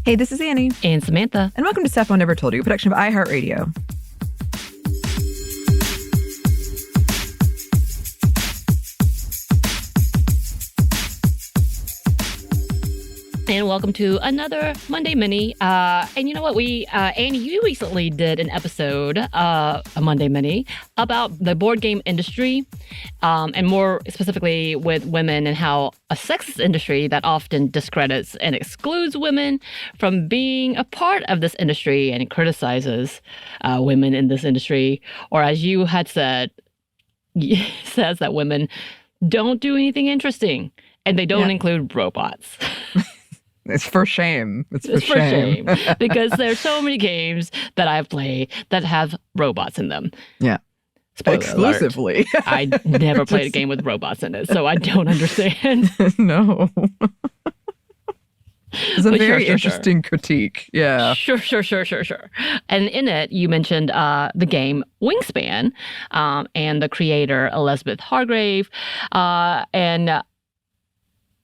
Hey, this is Anney and Samantha, and welcome to Stuff I Never Told You, a production of iHeartRadio. And welcome to another Monday Mini. And you know what? Anney, you recently did an episode, a Monday Mini, about the board game industry, and more specifically with women and how a sexist industry that often discredits and excludes women from being a part of this industry and criticizes women in this industry, or as you had said, says that women don't do anything interesting, and they don't include robots. It's for shame. It's for shame. Because there's so many games that I've played that have robots in them. Yeah. Spoiler exclusively. alert. I never played a game with robots in it, so I don't understand. No. It's a very interesting critique. Yeah. Sure. And in it, you mentioned the game Wingspan and the creator, Elizabeth Hargrave. And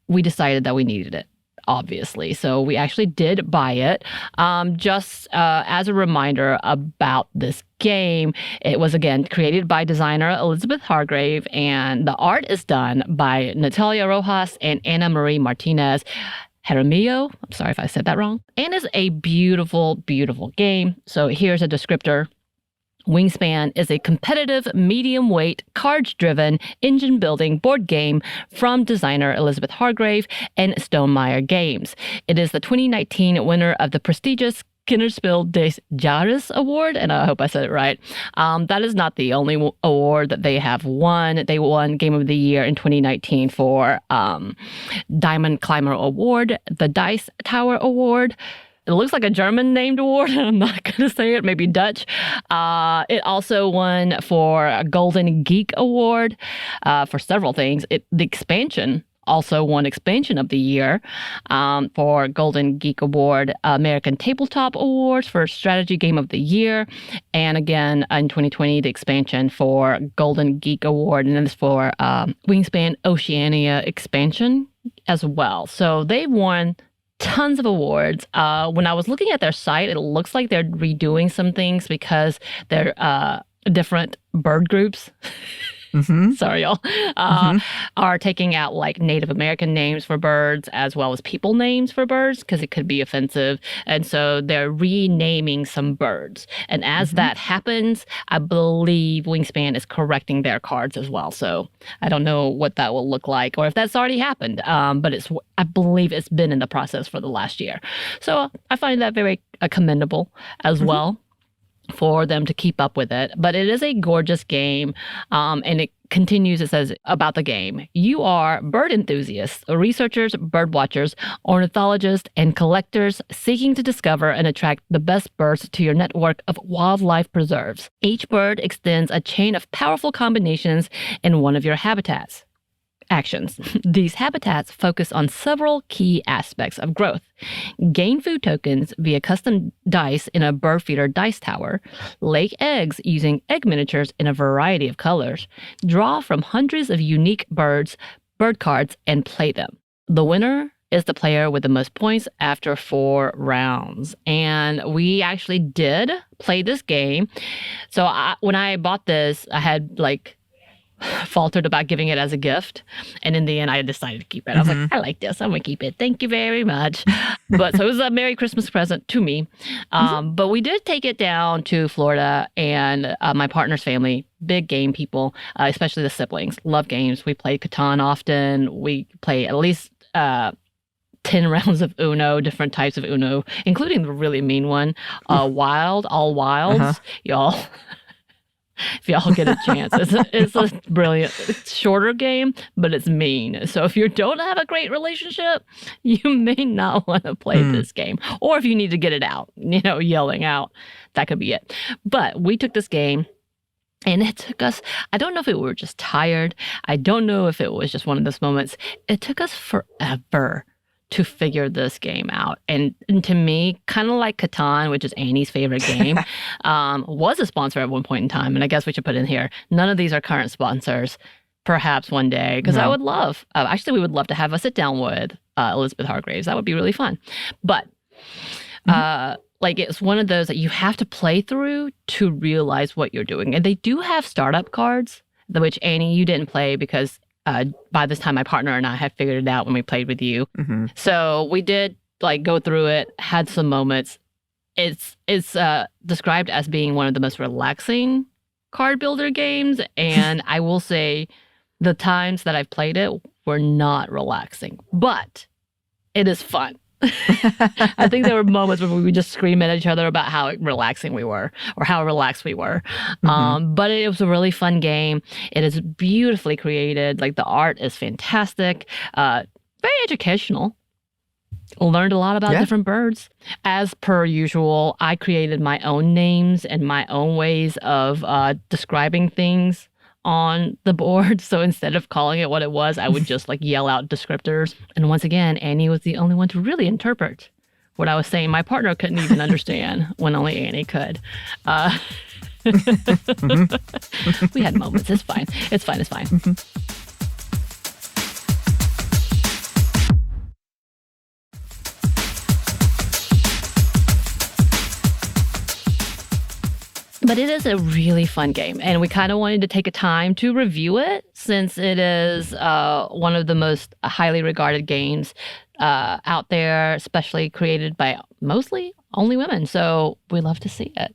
we decided that we needed it. Obviously. So we actually did buy it. Just as a reminder about this game, it was, again, created by designer Elizabeth Hargrave, and the art is done by Natalia Rojas and Ana Marie Martinez Jaramillo. I'm sorry if I said that wrong. And it's a beautiful, beautiful game. So here's a descriptor. Wingspan is a competitive, medium-weight, cards-driven, engine-building board game from designer Elizabeth Hargrave and Stonemaier Games. It is the 2019 winner of the prestigious Kinderspiel des Jahres Award, and I hope I said it right. That is not the only award that they have won. They won Game of the Year in 2019 for Diamond Climber Award, the Dice Tower Award. It looks like a German-named award. I'm not going to say it. Maybe Dutch. It also won for a Golden Geek Award for several things. The expansion also won Expansion of the Year for Golden Geek Award, American Tabletop Awards for Strategy Game of the Year, and again in 2020 the expansion for Golden Geek Award, and then it's for Wingspan Oceania expansion as well. So they've won tons of awards. When I was looking at their site, it looks like they're redoing some things because they're different bird groups. Mm-hmm. Sorry, y'all. Are taking out like Native American names for birds as well as people names for birds because it could be offensive. And so they're renaming some birds. And as that happens, I believe Wingspan is correcting their cards as well. So I don't know what that will look like or if that's already happened. But I believe it's been in the process for the last year. So I find that very commendable as well, for them to keep up with it. But it is a gorgeous game, and it continues, it says, about the game. You are bird enthusiasts, researchers, bird watchers, ornithologists, and collectors seeking to discover and attract the best birds to your network of wildlife preserves. Each bird extends a chain of powerful combinations in one of your habitats. Actions. These habitats focus on several key aspects of growth. Gain food tokens via custom dice in a bird feeder dice tower. Lay eggs using egg miniatures in a variety of colors. Draw from hundreds of unique bird cards, and play them. The winner is the player with the most points after 4 rounds. And we actually did play this game. So when I bought this, I had faltered about giving it as a gift, and in the end I decided to keep it. I was like, I like this, I'm gonna keep it, thank you very much. But so it was a Merry Christmas present to me. But we did take it down to Florida, and my partner's family, big game people, especially the siblings, love games. We play Catan often. We play at least 10 rounds of Uno, different types of Uno, including the really mean one, Wild, All Wilds. Y'all, if y'all get a chance, it's a brilliant, it's shorter game, but it's mean. So if you don't have a great relationship, you may not want to play this game. Or if you need to get it out, yelling out, that could be it. But we took this game, and it took us, I don't know if we were just tired. I don't know if it was just one of those moments. It took us forever to figure this game out. And to me, kind of like Catan, which is Annie's favorite game, was a sponsor at one point in time. And I guess we should put in here, none of these are current sponsors. Perhaps one day, because I would love, actually we would love to have a sit down with Elizabeth Hargraves. That would be really fun. But Like it's one of those that you have to play through to realize what you're doing. And they do have startup cards, which Anney, you didn't play because by this time my partner and I had figured it out when we played with you. So we did like go through it, had some moments. It's described as being one of the most relaxing card builder games. And I will say the times that I've played it were not relaxing, but it is fun. I think there were moments where we would just scream at each other about how relaxing we were or how relaxed we were. But it was a really fun game. It is beautifully created. Like the art is fantastic, very educational. Learned a lot about different birds. As per usual, I created my own names and my own ways of describing things on the board. So instead of calling it what it was, I would just like yell out descriptors. And once again, Anney was the only one to really interpret what I was saying. My partner couldn't even understand when only Anney could. We had moments. It's fine. It's fine. It's fine. But it is a really fun game, and we kind of wanted to take a time to review it since it is one of the most highly regarded games out there, especially created by mostly only women. So we love to see it.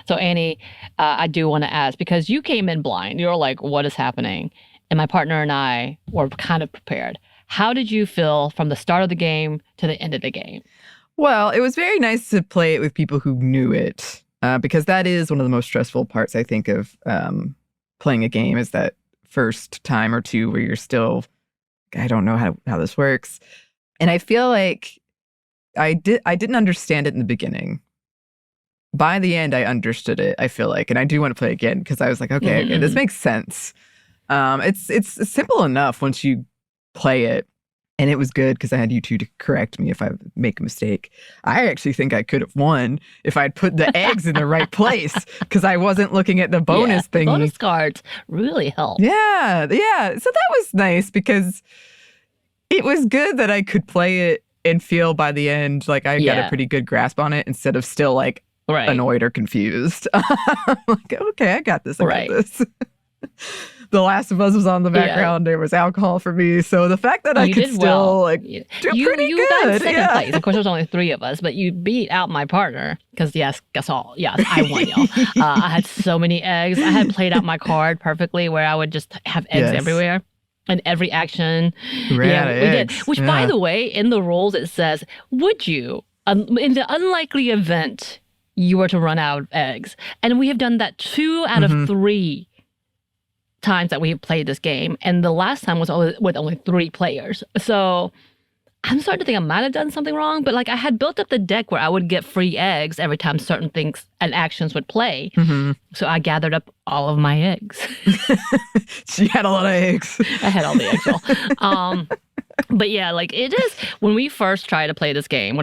So Anney, I do want to ask, because you came in blind, you're like, what is happening? And my partner and I were kind of prepared. How did you feel from the start of the game to the end of the game? Well, it was very nice to play it with people who knew it. Because that is one of the most stressful parts, I think, of playing a game is that first time or two where you're still, I don't know how this works. And I feel like I didn't understand it in the beginning. By the end, I understood it, I feel like. And I do want to play again because I was like, okay, this makes sense. It's simple enough once you play it. And it was good because I had you two to correct me if I make a mistake. I actually think I could have won if I'd put the eggs in the right place because I wasn't looking at the bonus thing. Bonus cards really help. Yeah. So that was nice because it was good that I could play it and feel by the end like I got a pretty good grasp on it instead of still like annoyed or confused. Like, okay, I got this. I got this. The Last of Us was on the background. There was alcohol for me. So the fact that I could still do pretty good. Got second place. Of course, there was only 3 of us, but you beat out my partner because, yes, I won, y'all. I had so many eggs. I had played out my card perfectly where I would just have eggs everywhere. And every action. We did. Which, by the way, in the rules, it says, would you, in the unlikely event you were to run out of eggs? And we have done that 2 out of 3 times that we played this game, and the last time was with only 3 players. So I'm starting to think I might have done something wrong, but like I had built up the deck where I would get free eggs every time certain things and actions would play. So I gathered up all of my eggs. She had a lot of eggs. I had all the eggs, y'all. But yeah, like it is, when we first tried to play this game,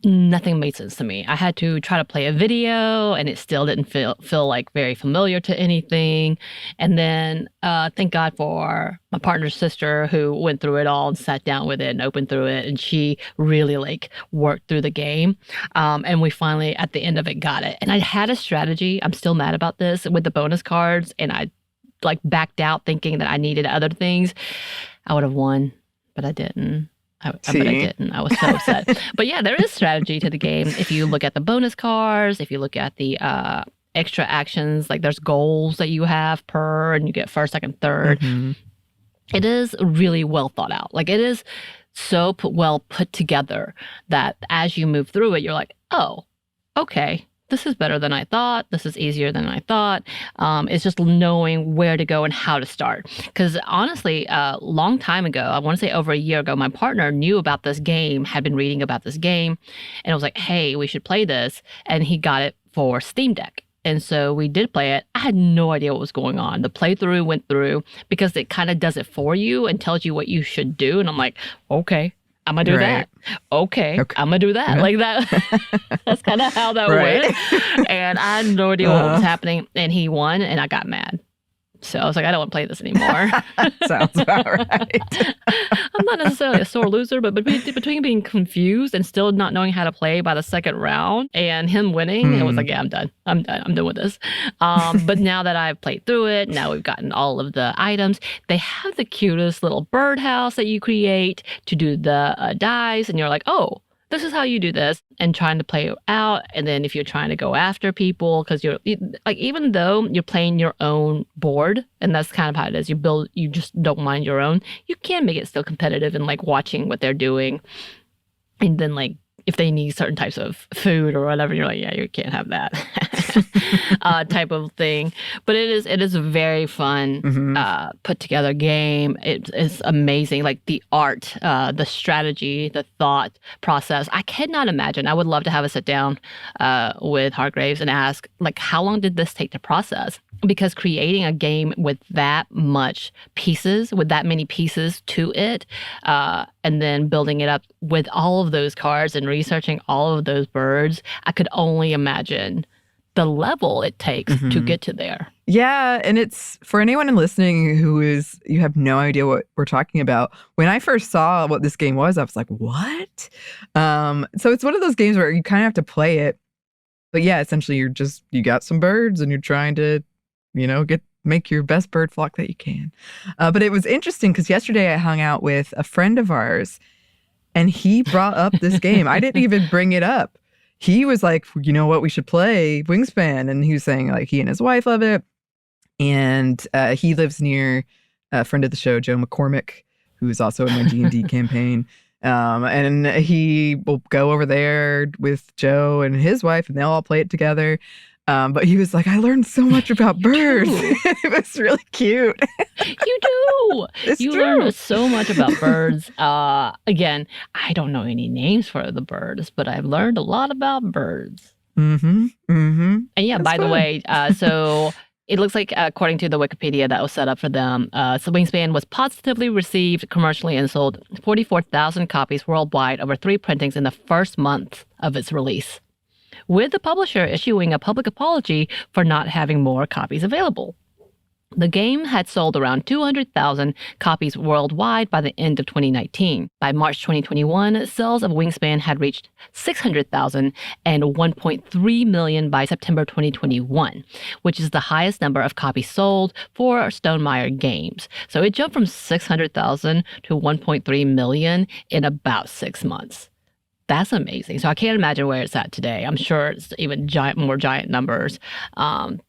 nothing made sense to me. I had to try to play a video and it still didn't feel like very familiar to anything. And then thank God for my partner's sister who went through it all and sat down with it and opened through it. And she really like worked through the game. And we finally, at the end of it, got it. And I had a strategy. I'm still mad about this with the bonus cards. And I like backed out thinking that I needed other things. I would have won, but I didn't. But I didn't. I was so upset. But yeah, there is strategy to the game. If you look at the bonus cards, if you look at the extra actions, like there's goals that you have per, and you get first, second, third. It is really well thought out. Like it is so well put together that as you move through it, you're like, oh, okay. This is better than I thought. This is easier than I thought. It's just knowing where to go and how to start. Because honestly, a long time ago, I want to say over a year ago, my partner knew about this game, had been reading about this game, and was like, hey, we should play this. And he got it for Steam Deck. And so we did play it. I had no idea what was going on. The playthrough went through because it kind of does it for you and tells you what you should do. And I'm like, okay. I'm going to do that. Okay. I'm going to do that. Like that. That's kind of how that went. And I had no idea what was happening. And he won and I got mad. So I was like, I don't want to play this anymore. Sounds about right. I'm not necessarily a sore loser, but between being confused and still not knowing how to play by the second round and him winning, it was like, yeah, I'm done. I'm done with this. But now that I've played through it, now we've gotten all of the items. They have the cutest little birdhouse that you create to do the dice, and you're like, oh, this is how you do this, and trying to play it out. And then if you're trying to go after people, because you're like, even though you're playing your own board, and that's kind of how it is, you just don't mind your own, you can make it still competitive and like watching what they're doing. And then like, if they need certain types of food or whatever, you're like, yeah, you can't have that type of thing. But it is a very fun put together game. It is amazing. Like the art, the strategy, the thought process. I cannot imagine. I would love to have a sit down with Hargraves and ask, like, how long did this take to process? Because creating a game with that much pieces, with that many pieces to it, and then building it up with all of those cards and researching all of those birds, I could only imagine the level it takes to get to there. Yeah, and it's for anyone listening you have no idea what we're talking about. When I first saw what this game was, I was like, what? So it's one of those games where you kind of have to play it. But yeah, essentially you got some birds and you're trying to, make your best bird flock that you can. But it was interesting because yesterday I hung out with a friend of ours and he brought up this game. I didn't even bring it up. He was like, you know what, we should play Wingspan. And he was saying like he and his wife love it. And he lives near a friend of the show, Joe McCormick, who is also in my D&D campaign. And he will go over there with Joe and his wife and they'll all play it together. But he was like, I learned so much about birds. It was really cute. You do. It's you true. learn so much about birds. Again, I don't know any names for the birds, but I've learned a lot about birds. Mm-hmm. Mm-hmm. And yeah, That's by fun. the way, so it looks like, according to the Wikipedia that was set up for them, so Wingspan was positively received commercially and sold 44,000 copies worldwide over 3 printings in the first month of its release, with the publisher issuing a public apology for not having more copies available. The game had sold around 200,000 copies worldwide by the end of 2019. By March 2021, sales of Wingspan had reached 600,000 and 1.3 million by September 2021, which is the highest number of copies sold for Stonemaier games. So it jumped from 600,000 to 1.3 million in about 6 months. That's amazing. So I can't imagine where it's at today. I'm sure it's even more giant numbers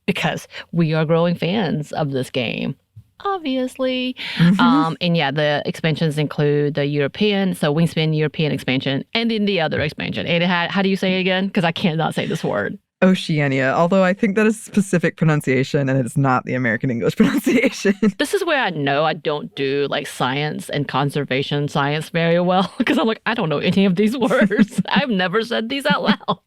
because we are growing fans of this game, obviously. And yeah, the expansions include the European, so Wingspan European expansion, and then the other expansion. And it had, how do you say it again? Because I cannot say this word. Oceania, although I think that is specific pronunciation and it's not the American English pronunciation. This is where I know I don't do like science and conservation science very well because I'm like, I don't know any of these words. I've never said these out loud.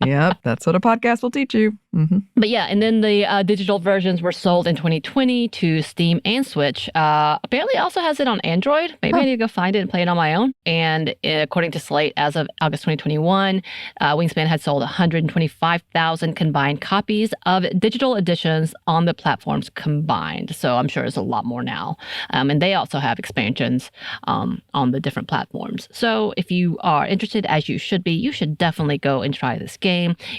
Yep, that's what a podcast will teach you. Mm-hmm. But yeah, and then the digital versions were sold in 2020 to Steam and Switch. Apparently, it also has it on Android. Maybe I need to go find it and play it on my own. And according to Slate, as of August 2021, Wingspan had sold 125,000 combined copies of digital editions on the platforms combined. So I'm sure it's a lot more now. And they also have expansions on the different platforms. So if you are interested, as you should be, you should definitely go and try this game.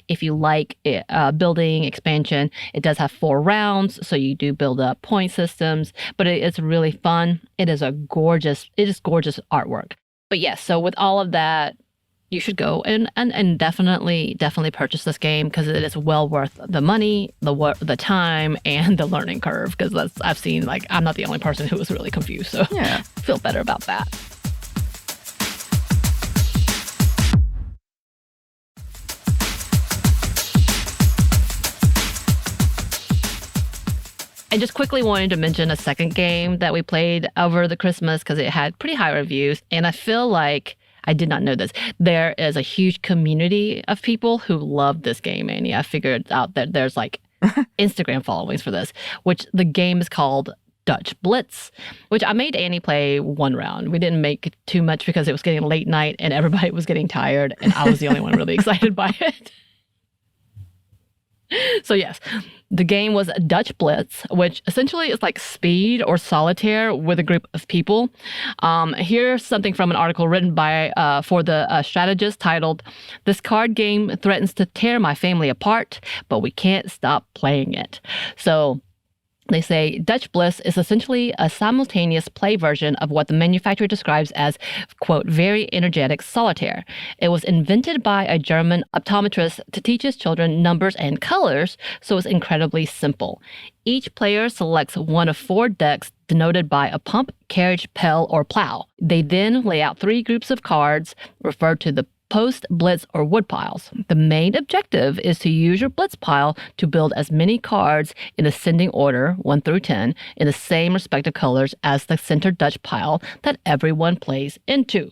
If you like it, building expansion, it does have 4 rounds, so you do build up point systems, but it's really fun. It is gorgeous artwork. But yes, so with all of that, you should go and definitely purchase this game because it is well worth the money, the time, and the learning curve. Because I've seen, like, I'm not the only person who was really confused, so yeah, feel better about that. I just quickly wanted to mention a second game that we played over the Christmas because it had pretty high reviews. And I feel like, I did not know this, there is a huge community of people who love this game. And I figured out that there's like Instagram followings for this, which the game is called Dutch Blitz, which I made Anney play 1 round. We didn't make too much because it was getting late night and everybody was getting tired. And I was the only one really excited by it. So yes, the game was Dutch Blitz, which essentially is like speed or solitaire with a group of people. Here's something from an article written by for the strategist titled, "This card game threatens to tear my family apart, but we can't stop playing it." So they say Dutch Blitz is essentially a simultaneous play version of what the manufacturer describes as, quote, very energetic solitaire. It was invented by a German optometrist to teach his children numbers and colors, so it's incredibly simple. Each player selects one of 4 decks denoted by a pump, carriage, pell, or plow. They then lay out 3 groups of cards referred to the post, blitz, or wood piles. The main objective is to use your blitz pile to build as many cards in ascending order, 1 through 10, in the same respective colors as the center Dutch pile that everyone plays into.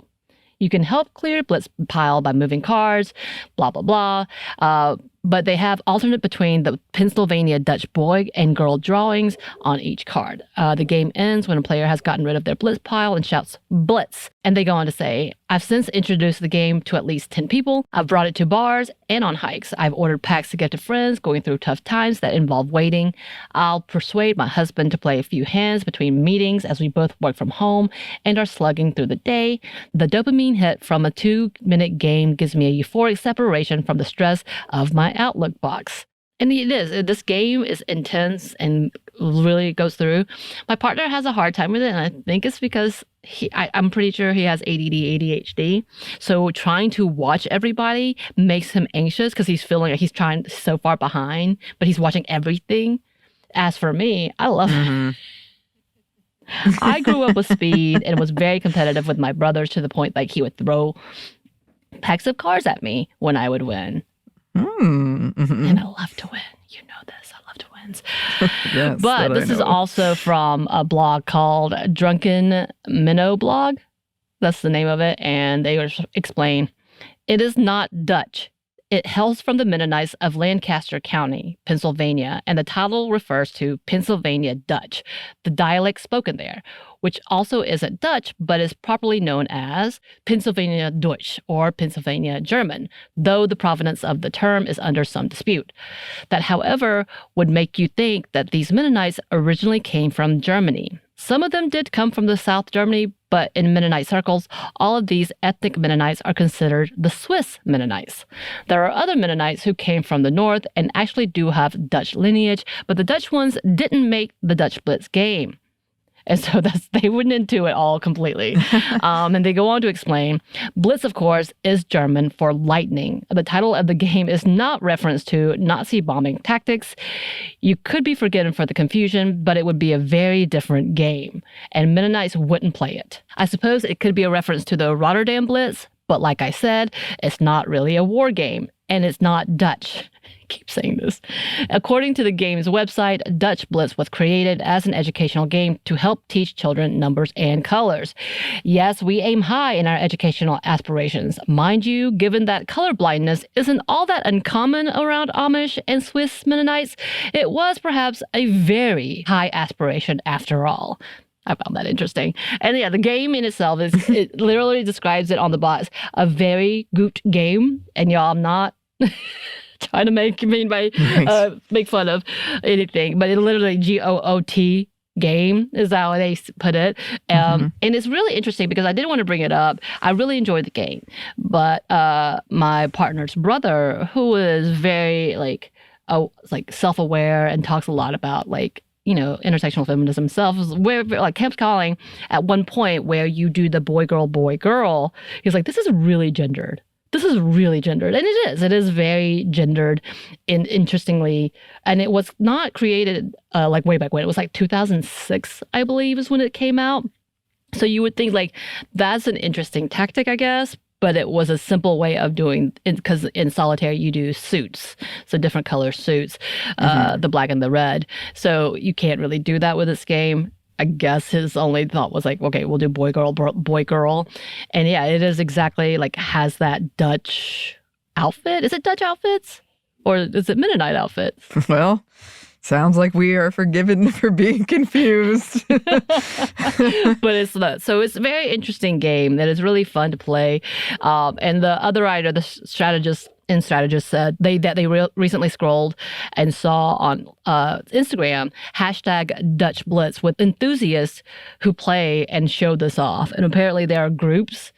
You can help clear blitz pile by moving cards, blah, blah, blah. But they have alternate between the Pennsylvania Dutch boy and girl drawings on each card. The game ends when a player has gotten rid of their blitz pile and shouts, "Blitz." And they go on to say, "I've since introduced the game to at least 10 people. I've brought it to bars and on hikes. I've ordered packs to give to friends going through tough times that involve waiting. I'll persuade my husband to play a few hands between meetings as we both work from home and are slugging through the day. The dopamine hit from a 2-minute game gives me a euphoric separation from the stress of my Outlook box." And it is. This game is intense and really goes through. My partner has a hard time with it, and I think it's because I'm pretty sure he has ADD, ADHD. So trying to watch everybody makes him anxious because he's feeling like he's trying so far behind, but he's watching everything. As for me, I love it. I grew up with speed and was very competitive with my brothers to the point like he would throw packs of cards at me when I would win. And I love to win. You know this. I love to win. Yes, but this is also from a blog called Drunken Minnow Blog. That's the name of it. And they explain, it is not Dutch. It hails from the Mennonites of Lancaster County, Pennsylvania, and the title refers to Pennsylvania Dutch, the dialect spoken there, which also isn't Dutch, but is properly known as Pennsylvania Deutsch or Pennsylvania German, though the provenance of the term is under some dispute. That, however, would make you think that these Mennonites originally came from Germany. Some of them did come from the South Germany, but in Mennonite circles, all of these ethnic Mennonites are considered the Swiss Mennonites. There are other Mennonites who came from the north and actually do have Dutch lineage, but the Dutch ones didn't make the Dutch Blitz game. And so they went into it all completely. And they go on to explain, Blitz, of course, is German for lightning. The title of the game is not reference to Nazi bombing tactics. You could be forgiven for the confusion, but it would be a very different game, and Mennonites wouldn't play it. I suppose it could be a reference to the Rotterdam Blitz, but like I said, it's not really a war game, and it's not Dutch. Keep saying this. According to the game's website, Dutch Blitz was created as an educational game to help teach children numbers and colors. Yes, we aim high in our educational aspirations. Mind you, given that colorblindness isn't all that uncommon around Amish and Swiss Mennonites, it was perhaps a very high aspiration after all. I found that interesting. And yeah, the game in itself it literally describes it on the box, a very good game. And y'all, I'm not trying to make fun of anything, but it literally GOOT game is how they put it. And it's really interesting because I didn't want to bring it up. I really enjoyed the game, but my partner's brother, who is very self-aware and talks a lot about intersectional feminism himself, kept calling at one point where you do the boy, girl. He's like, this is really gendered. This is really gendered. And it is. It is very gendered, interestingly. And it was not created way back when. It was 2006, I believe, is when it came out. So you would think that's an interesting tactic, I guess. But it was a simple way of doing it because in solitaire you do suits, so different color suits, the black and the red. So you can't really do that with this game. I guess his only thought was okay, we'll do boy, girl. And yeah, it is exactly has that Dutch outfit. Is it Dutch outfits or is it Mennonite outfits? Well, sounds like we are forgiven for being confused. But it's not. So it's a very interesting game that is really fun to play. And the other writer, the strategist, and strategist said they recently scrolled and saw on Instagram #Dutch Blitz with enthusiasts who play and show this off. And apparently there are groups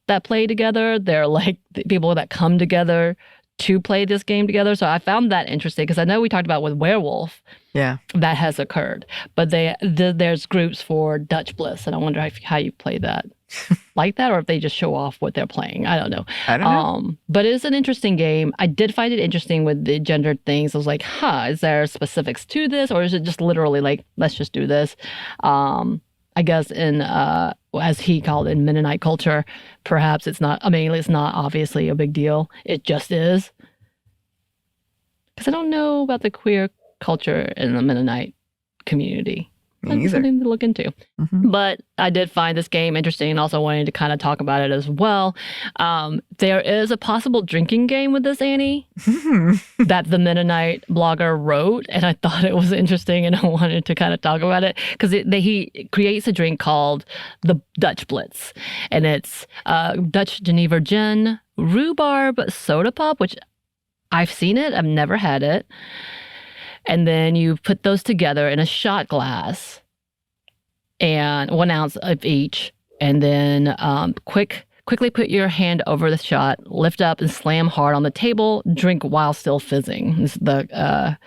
that play together. They're like people that come together to play this game together. So I found that interesting because I know we talked about with Werewolf. Yeah, that has occurred. But there's groups for Dutch Blitz, and I wonder how you play that. Like that, or if they just show off what they're playing. I don't know. But it is an interesting game. I did find it interesting with the gendered things. I was like, is there specifics to this, or is it just literally like, let's just do this? I guess in, as he called it, in Mennonite culture, perhaps it's not, it's not obviously a big deal. It just is. Because I don't know about the queer culture in the Mennonite community. That's something to look into. Mm-hmm. But I did find this game interesting and also wanted to kind of talk about it as well. There is a possible drinking game with this, Anney, that the Mennonite blogger wrote. And I thought it was interesting and I wanted to kind of talk about it because he creates a drink called the Dutch Blitz. And it's Dutch Geneva gin, rhubarb soda pop, which I've seen it. I've never had it. And then you put those together in a shot glass and 1 ounce of each. And then quickly put your hand over the shot, lift up and slam hard on the table, drink while still fizzing is the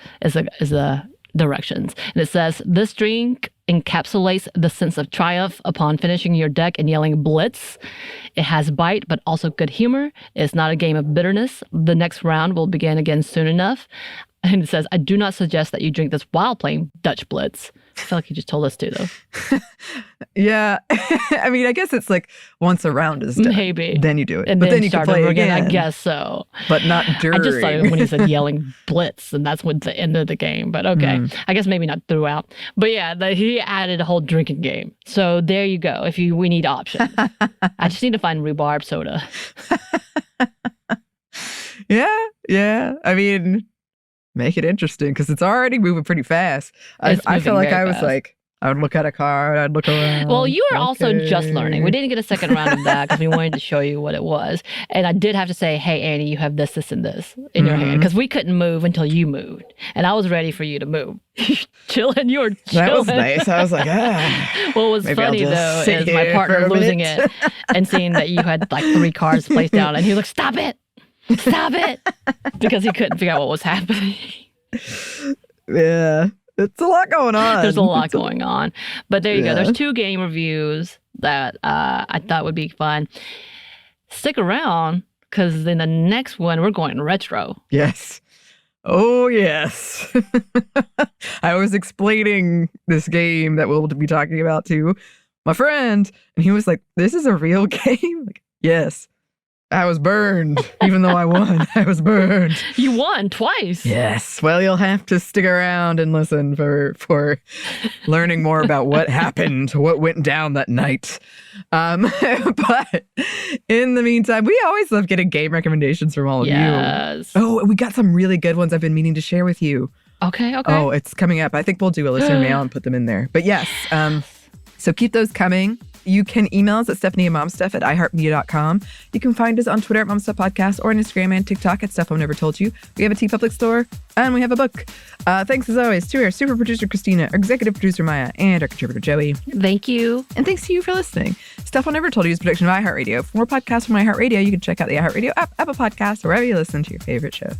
directions. And it says, this drink encapsulates the sense of triumph upon finishing your deck and yelling blitz. It has bite, but also good humor. It's not a game of bitterness. The next round will begin again soon enough. And it says, I do not suggest that you drink this while playing Dutch Blitz. I feel like you just told us to, though. Yeah. I guess it's like once a round is done. Maybe. Then you do it. And but then you start can play over again. I guess so. But not during. I just thought it when he said yelling blitz, and that's what the end of the game. But okay. I guess maybe not throughout. But yeah, he added a whole drinking game. So there you go. We need options. I just need to find rhubarb soda. Yeah. Make it interesting because it's already moving pretty fast. I feel like I was fast. Like, I would look at a card, I'd look around. Well, you were also just learning. We didn't get a second round of that because we wanted to show you what it was. And I did have to say, hey, Anney, you have this, and this in your hand because we couldn't move until you moved. And I was ready for you to move. Chilling, you were chilling. That was nice. I was like, What was funny, though, is my partner losing it and seeing that you had like 3 cards placed down. And he was like, stop it. Stop it! Because he couldn't figure out what was happening. Yeah. It's a lot going on. There's a lot going on. But there you go. There's 2 game reviews that I thought would be fun. Stick around, because in the next one, we're going retro. Yes. Oh, yes. I was explaining this game that we'll be talking about to my friend, and he was like, this is a real game? Like, yes. I was burned, even though I won. I was burned. You won twice. Yes. Well, you'll have to stick around and listen for learning more about what happened, what went down that night. But in the meantime, we always love getting game recommendations from all of you. Oh, we got some really good ones I've been meaning to share with you. Okay. Oh, it's coming up. I think we'll do a listener mail and put them in there. But yes, so keep those coming. You can email us at stephanieandmomstuff@iheartmedia.com. You can find us on Twitter at MomStuffPodcast or on Instagram and TikTok at Stuff I've Never Told You. We have a TeePublic store and we have a book. Thanks as always to our super producer Christina, our executive producer Maya, and our contributor Joey. Thank you. And thanks to you for listening. Stuff I've Never Told You is a production of iHeartRadio. For more podcasts from iHeartRadio, you can check out the iHeartRadio app, Apple Podcasts, or wherever you listen to your favorite shows.